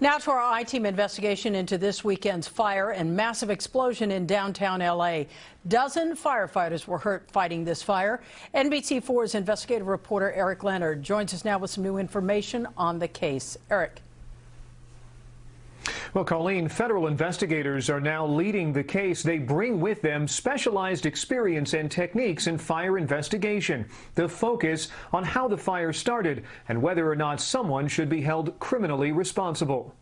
Now to our I-Team investigation into this weekend's fire and massive explosion in downtown L.A. Dozen firefighters were hurt fighting this fire. NBC4's investigative reporter Eric Leonard joins us now with some new information on the case. Eric. Well, Colleen, federal investigators are now leading the case. They bring with them specialized experience and techniques in fire investigation. The focus on how the fire started and whether or not someone should be held criminally responsible.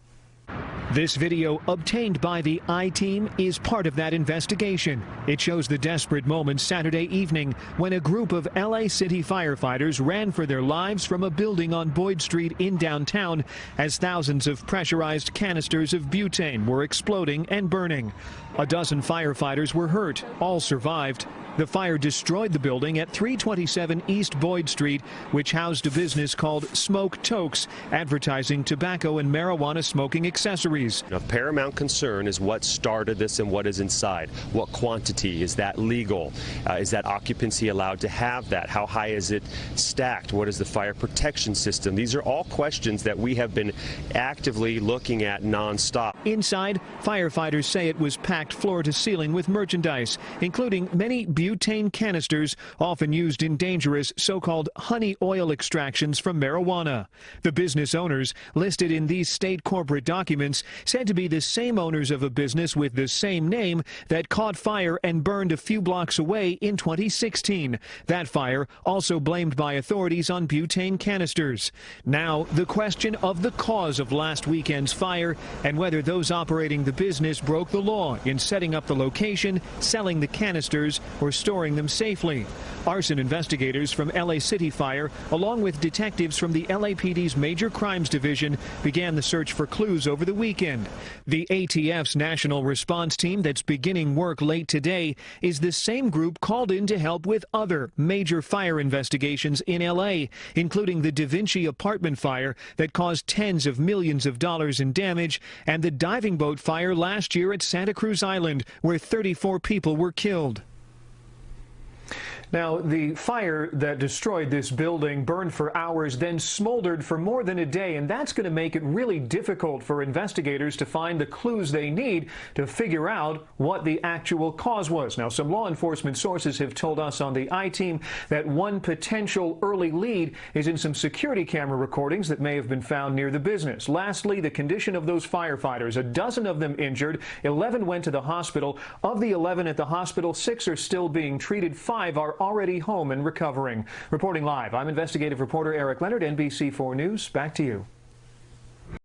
This video obtained by the I-Team is part of that investigation. It shows the desperate moments Saturday evening when a group of LA City firefighters ran for their lives from a building on Boyd Street in downtown as thousands of pressurized canisters of butane were exploding and burning. A dozen firefighters were hurt. All survived. The fire destroyed the building at 327 East Boyd Street, which housed a business called Smoke Tokes, advertising tobacco and marijuana smoking accessories. Of paramount concern is what started this and what is inside. What quantity? Is that legal? Is that occupancy allowed to have that? How high is it stacked? What is the fire protection system? These are all questions that we have been actively looking at nonstop. Inside, firefighters say it was packed floor to ceiling with merchandise, including many butane canisters often used in dangerous so-called honey oil extractions from marijuana. The business owners, listed in these state corporate documents, said to be the same owners of a business with the same name that caught fire and burned a few blocks away in 2016. That fire also blamed by authorities on butane canisters. Now, the question of the cause of last weekend's fire and whether those operating the business broke the law in setting up the location, selling the canisters, or storing them safely. Arson investigators from LA City Fire, along with detectives from the LAPD's Major Crimes Division, began the search for clues over the weekend. The ATF's National Response Team that's beginning work late today is the same group called in to help with other major fire investigations in LA, including the Da Vinci apartment fire that caused tens of millions of dollars in damage and the diving boat fire last year at Santa Cruz Island, where 34 people were killed. Now, the fire that destroyed this building burned for hours, then smoldered for more than a day, and that's going to make it really difficult for investigators to find the clues they need to figure out what the actual cause was. Now, some law enforcement sources have told us on the I-Team that one potential early lead is in some security camera recordings that may have been found near the business. Lastly, the condition of those firefighters, a dozen of them injured, 11 went to the hospital. Of the 11 at the hospital, 6 are still being treated, 5 are already home and recovering. Reporting live, I'm investigative reporter Eric Leonard, NBC4 News. Back to you.